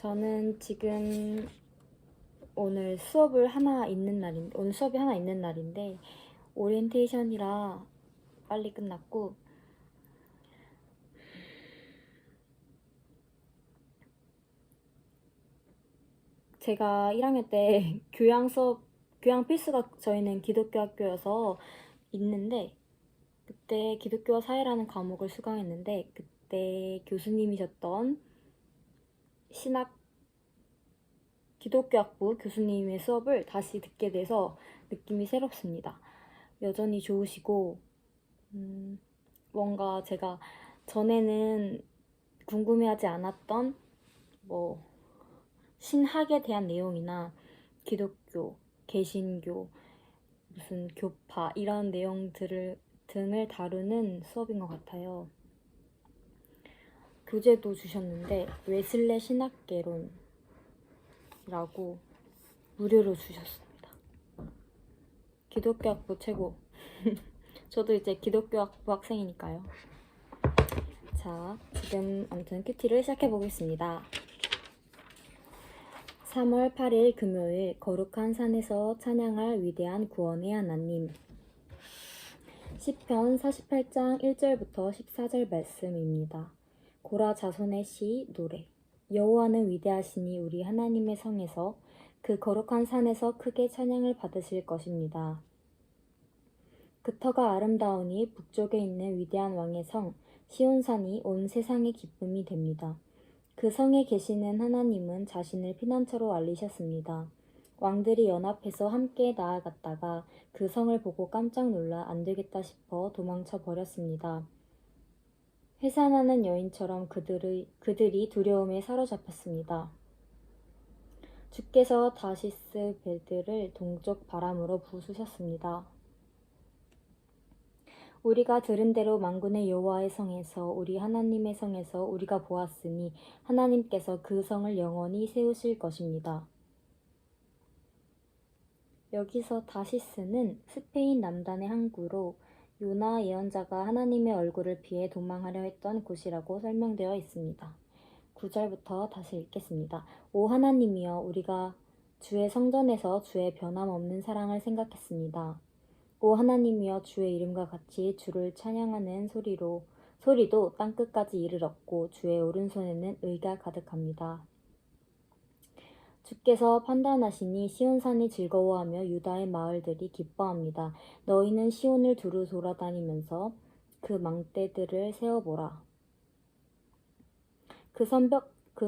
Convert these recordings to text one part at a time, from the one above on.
저는 지금 오늘 수업이 하나 있는 날인데 오리엔테이션이라 빨리 끝났고 제가 1학년 때 교양 필수가 저희는 기독교 학교여서 있는데 그때 기독교와 사회라는 과목을 수강했는데 그때 교수님이셨던 기독교학부 교수님의 수업을 다시 듣게 돼서 느낌이 새롭습니다. 여전히 좋으시고 뭔가 제가 전에는 궁금해하지 않았던 신학에 대한 내용이나 기독교, 개신교, 무슨 교파 이런 등을 다루는 수업인 것 같아요. 교재도 주셨는데 웨슬레 신학개론이라고 무료로 주셨습니다. 기독교학부 최고. 저도 이제 기독교학부 학생이니까요. 자, 지금 아무튼 큐티를 시작해보겠습니다. 3월 8일 금요일 거룩한 산에서 찬양할 위대한 구원의 하나님. 시편 48장 1절부터 14절 말씀입니다. 고라 자손의 시 노래. 여호와는 위대하시니 우리 하나님의 성에서 그 거룩한 산에서 크게 찬양을 받으실 것입니다. 그 터가 아름다우니 북쪽에 있는 위대한 왕의 성 시온산이 온 세상의 기쁨이 됩니다. 그 성에 계시는 하나님은 자신을 피난처로 알리셨습니다. 왕들이 연합해서 함께 나아갔다가 그 성을 보고 깜짝 놀라 안 되겠다 싶어 도망쳐 버렸습니다. 회산하는 여인처럼 그들이 두려움에 사로잡혔습니다. 주께서 다시스 배들을 동쪽 바람으로 부수셨습니다. 우리가 들은 대로 만군의 여호와의 성에서 우리 하나님의 성에서 우리가 보았으니 하나님께서 그 성을 영원히 세우실 것입니다. 여기서 다시스는 스페인 남단의 항구로 요나 예언자가 하나님의 얼굴을 피해 도망하려 했던 곳이라고 설명되어 있습니다. 9절부터 다시 읽겠습니다. 오 하나님이여, 우리가 주의 성전에서 주의 변함없는 사랑을 생각했습니다. 오 하나님이여, 주의 이름과 같이 주를 찬양하는 소리도 땅끝까지 이르렀고 주의 오른손에는 의가 가득합니다. 주께서 판단하시니 시온산이 즐거워하며 유다의 마을들이 기뻐합니다. 너희는 시온을 두루 돌아다니면서 그 망대들을 세어보라. 그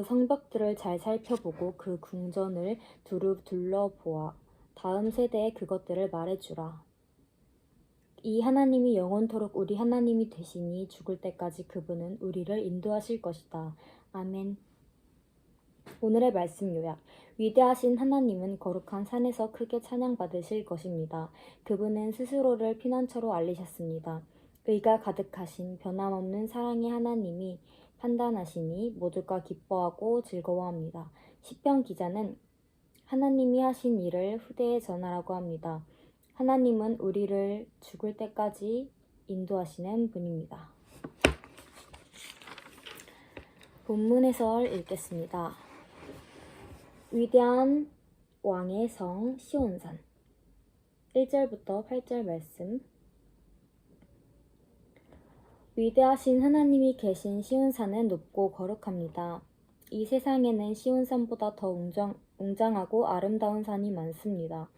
성벽들을 잘 살펴보고 그 궁전을 두루 둘러보아 다음 세대에 그것들을 말해주라. 이 하나님이 영원토록 우리 하나님이 되시니 죽을 때까지 그분은 우리를 인도하실 것이다. 아멘. 오늘의 말씀 요약. 위대하신 하나님은 거룩한 산에서 크게 찬양받으실 것입니다. 그분은 스스로를 피난처로 알리셨습니다. 의가 가득하신 변함없는 사랑의 하나님이 판단하시니 모두가 기뻐하고 즐거워합니다. 시편 기자는 하나님이 하신 일을 후대에 전하라고 합니다. 하나님은 우리를 죽을 때까지 인도하시는 분입니다. 본문 해설 읽겠습니다. 위대한 왕의 성 시온산 1절부터 8절 말씀. 위대하신 하나님이 계신 시온산은 높고 거룩합니다. 이 세상에는 시온산보다 더 웅장하고 아름다운 산이 많습니다.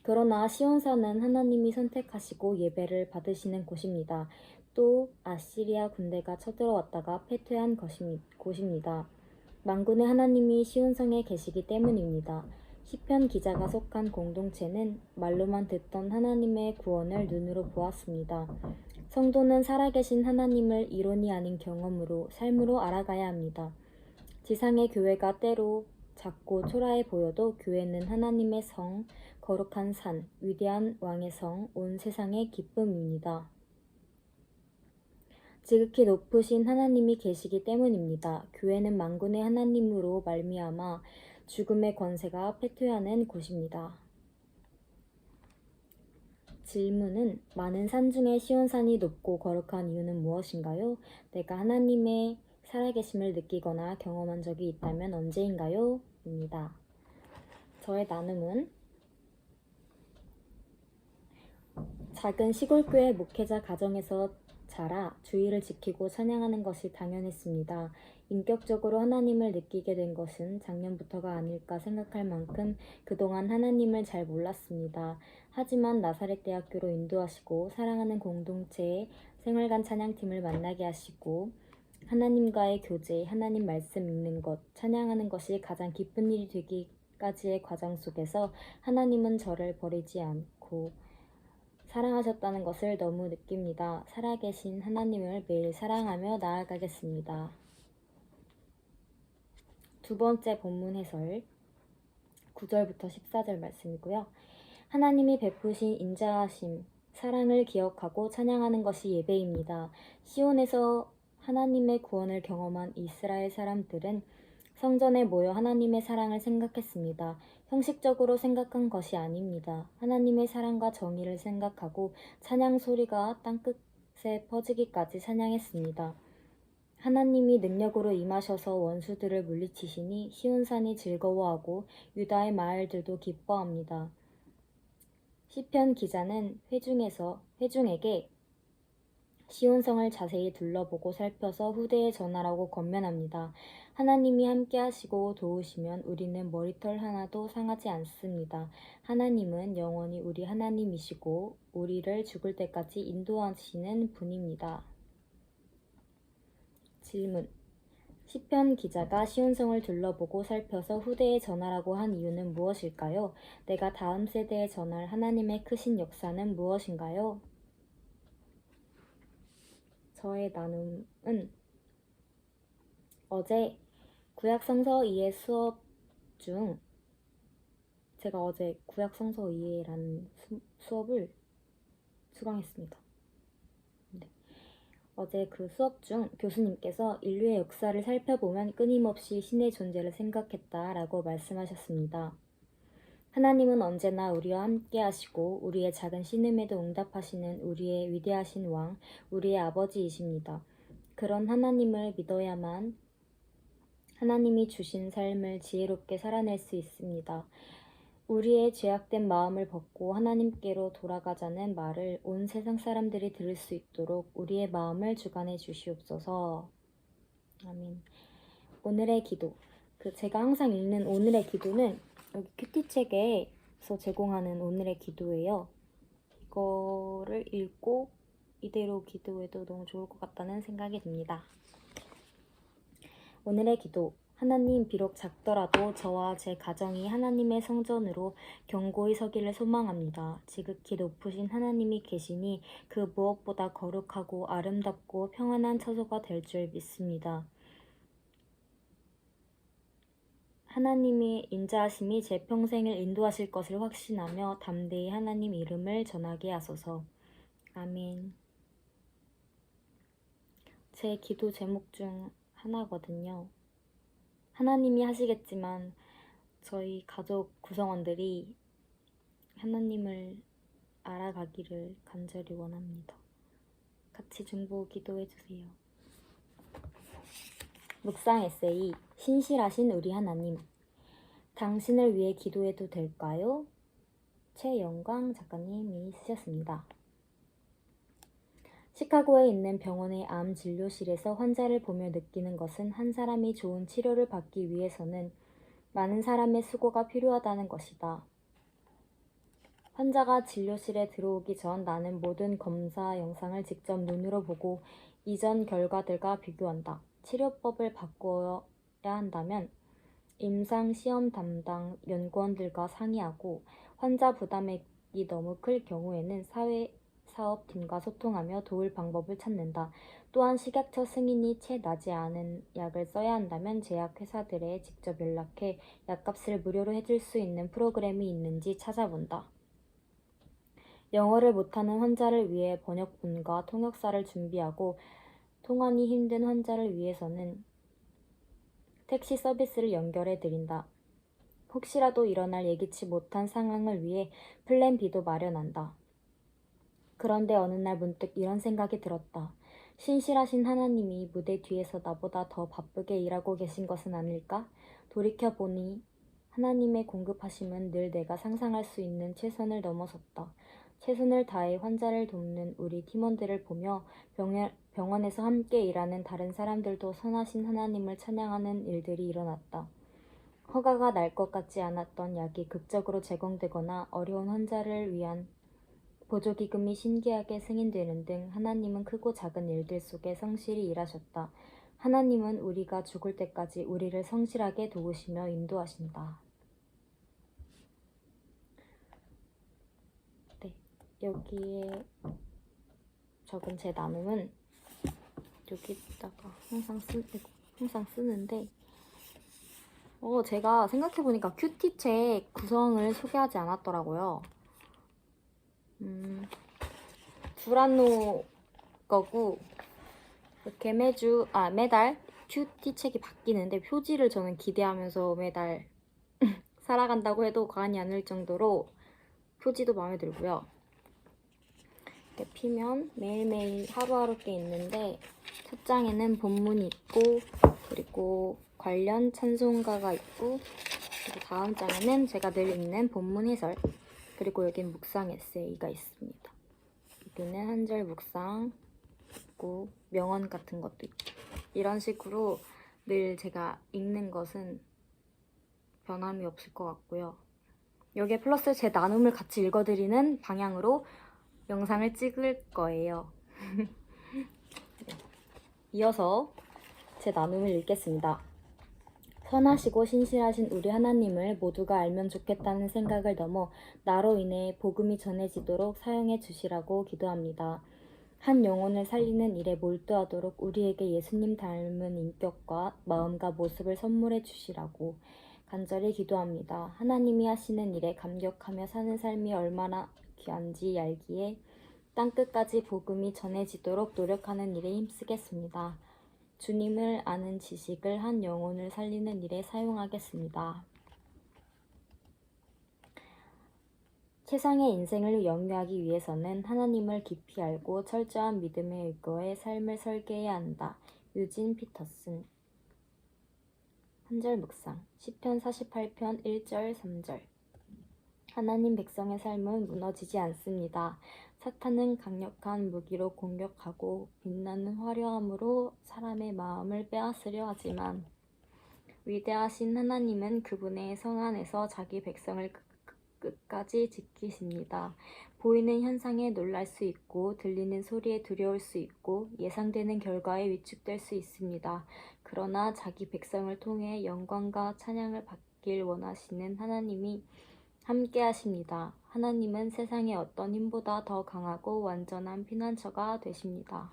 그러나 시온산은 하나님이 선택하시고 예배를 받으시는 곳입니다. 또 아시리아 군대가 쳐들어왔다가 패퇴한 곳입니다. 만군의 하나님이 시온성에 계시기 때문입니다. 시편 기자가 속한 공동체는 말로만 듣던 하나님의 구원을 눈으로 보았습니다. 성도는 살아계신 하나님을 이론이 아닌 경험으로, 삶으로 알아가야 합니다. 지상의 교회가 때로 작고 초라해 보여도 교회는 하나님의 성, 거룩한 산, 위대한 왕의 성, 온 세상의 기쁨입니다. 지극히 높으신 하나님이 계시기 때문입니다. 교회는 만군의 하나님으로 말미암아 죽음의 권세가 패퇴하는 곳입니다. 질문은 많은 산 중에 시온산이 높고 거룩한 이유는 무엇인가요? 내가 하나님의 살아계심을 느끼거나 경험한 적이 있다면 언제인가요? 입니다. 저의 나눔은 작은 시골교회 목회자 가정에서 자라 주의를 지키고 찬양하는 것이 당연했습니다. 인격적으로 하나님을 느끼게 된 것은 작년부터가 아닐까 생각할 만큼 그동안 하나님을 잘 몰랐습니다. 하지만 나사렛 대학교로 인도하시고 사랑하는 공동체의 생활관 찬양팀을 만나게 하시고 하나님과의 교제, 하나님 말씀 읽는 것, 찬양하는 것이 가장 기쁜 일이 되기까지의 과정 속에서 하나님은 저를 버리지 않고 사랑하셨다는 것을 너무 느낍니다. 살아계신 하나님을 매일 사랑하며 나아가겠습니다. 두 번째 본문 해설 9절부터 14절 말씀이고요. 하나님이 베푸신 인자하심, 사랑을 기억하고 찬양하는 것이 예배입니다. 시온에서 하나님의 구원을 경험한 이스라엘 사람들은 성전에 모여 하나님의 사랑을 생각했습니다. 형식적으로 생각한 것이 아닙니다. 하나님의 사랑과 정의를 생각하고 찬양 소리가 땅끝에 퍼지기까지 찬양했습니다. 하나님이 능력으로 임하셔서 원수들을 물리치시니 시온산이 즐거워하고 유다의 마을들도 기뻐합니다. 시편 기자는 회중에게 시온성을 자세히 둘러보고 살펴서 후대에 전하라고 권면합니다. 하나님이 함께 하시고 도우시면 우리는 머리털 하나도 상하지 않습니다. 하나님은 영원히 우리 하나님이시고 우리를 죽을 때까지 인도하시는 분입니다. 질문. 시편 기자가 시온성을 둘러보고 살펴서 후대에 전하라고 한 이유는 무엇일까요? 내가 다음 세대에 전할 하나님의 크신 역사는 무엇인가요? 저의 나눔은 어제 구약성서 이해 수업 중 제가 어제 구약성서 이해라는 수업을 수강했습니다. 네. 어제 그 수업 중 교수님께서 인류의 역사를 살펴보면 끊임없이 신의 존재를 생각했다라고 말씀하셨습니다. 하나님은 언제나 우리와 함께 하시고 우리의 작은 신음에도 응답하시는 우리의 위대하신 왕, 우리의 아버지이십니다. 그런 하나님을 믿어야만 하나님이 주신 삶을 지혜롭게 살아낼 수 있습니다. 우리의 죄악된 마음을 벗고 하나님께로 돌아가자는 말을 온 세상 사람들이 들을 수 있도록 우리의 마음을 주관해 주시옵소서. 아멘. 오늘의 기도. 제가 항상 읽는 오늘의 기도는 여기 큐티책에서 제공하는 오늘의 기도예요. 이거를 읽고 이대로 기도해도 너무 좋을 것 같다는 생각이 듭니다. 오늘의 기도. 하나님, 비록 작더라도 저와 제 가정이 하나님의 성전으로 견고히 서기를 소망합니다. 지극히 높으신 하나님이 계시니 그 무엇보다 거룩하고 아름답고 평안한 처소가 될 줄 믿습니다. 하나님의 인자하심이 제 평생을 인도하실 것을 확신하며 담대히 하나님 이름을 전하게 하소서. 아멘. 제 기도 제목 중 하나거든요. 하나님이 하시겠지만 저희 가족 구성원들이 하나님을 알아가기를 간절히 원합니다. 같이 중보 기도해주세요. 묵상 에세이 신실하신 우리 하나님, 당신을 위해 기도해도 될까요? 최영광 작가님이 쓰셨습니다. 시카고에 있는 병원의 암 진료실에서 환자를 보며 느끼는 것은 한 사람이 좋은 치료를 받기 위해서는 많은 사람의 수고가 필요하다는 것이다. 환자가 진료실에 들어오기 전 나는 모든 검사 영상을 직접 눈으로 보고 이전 결과들과 비교한다. 치료법을 바꿔야 한다면 임상 시험 담당 연구원들과 상의하고 환자 부담액이 너무 클 경우에는 사업팀과 소통하며 도울 방법을 찾는다. 또한 식약처 승인이 채 나지 않은 약을 써야 한다면 제약회사들에 직접 연락해 약값을 무료로 해줄 수 있는 프로그램이 있는지 찾아본다. 영어를 못하는 환자를 위해 번역본과 통역사를 준비하고 통원이 힘든 환자를 위해서는 택시 서비스를 연결해 드린다. 혹시라도 일어날 예기치 못한 상황을 위해 플랜 B도 마련한다. 그런데 어느 날 문득 이런 생각이 들었다. 신실하신 하나님이 무대 뒤에서 나보다 더 바쁘게 일하고 계신 것은 아닐까? 돌이켜보니 하나님의 공급하심은 늘 내가 상상할 수 있는 최선을 넘어섰다. 최선을 다해 환자를 돕는 우리 팀원들을 보며 병원에서 함께 일하는 다른 사람들도 선하신 하나님을 찬양하는 일들이 일어났다. 허가가 날 것 같지 않았던 약이 극적으로 제공되거나 어려운 환자를 위한 보조기금이 신기하게 승인되는 등 하나님은 크고 작은 일들 속에 성실히 일하셨다. 하나님은 우리가 죽을 때까지 우리를 성실하게 도우시며 인도하신다. 네, 여기에 적은 제 나눔은 여기다가 항상 쓰는데 제가 생각해보니까 큐티책 구성을 소개하지 않았더라고요. 두란노 거고 이렇게 매달 큐티책이 바뀌는데 표지를 저는 기대하면서 매달 살아간다고 해도 과언이 아닐 정도로 표지도 마음에 들고요. 이렇게 피면 매일매일 하루하루 게 있는데 첫 장에는 본문이 있고 그리고 관련 찬송가가 있고 그리고 다음 장에는 제가 늘 읽는 본문 해설 그리고 여긴 묵상 에세이가 있습니다. 여기는 한 절 묵상 있고 명언 같은 것도 있고 이런 식으로 늘 제가 읽는 것은 변함이 없을 것 같고요. 여기에 플러스 제 나눔을 같이 읽어드리는 방향으로 영상을 찍을 거예요. 네. 이어서 제 나눔을 읽겠습니다. 선하시고 신실하신 우리 하나님을 모두가 알면 좋겠다는 생각을 넘어 나로 인해 복음이 전해지도록 사용해 주시라고 기도합니다. 한 영혼을 살리는 일에 몰두하도록 우리에게 예수님 닮은 인격과 마음과 모습을 선물해 주시라고 간절히 기도합니다. 하나님이 하시는 일에 감격하며 사는 삶이 얼마나 귀한지 알기에 땅끝까지 복음이 전해지도록 노력하는 일에 힘쓰겠습니다. 주님을 아는 지식을 한 영혼을 살리는 일에 사용하겠습니다. 세상의 인생을 영위하기 위해서는 하나님을 깊이 알고 철저한 믿음에 의거해 삶을 설계해야 한다. 유진 피터슨. 한 절 묵상. 시편 48편 1절 3절. 하나님 백성의 삶은 무너지지 않습니다. 사탄은 강력한 무기로 공격하고 빛나는 화려함으로 사람의 마음을 빼앗으려 하지만 위대하신 하나님은 그분의 성 안에서 자기 백성을 끝까지 지키십니다. 보이는 현상에 놀랄 수 있고 들리는 소리에 두려울 수 있고 예상되는 결과에 위축될 수 있습니다. 그러나 자기 백성을 통해 영광과 찬양을 받길 원하시는 하나님이 함께 하십니다. 하나님은 세상의 어떤 힘보다 더 강하고 완전한 피난처가 되십니다.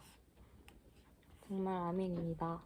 정말 아멘입니다.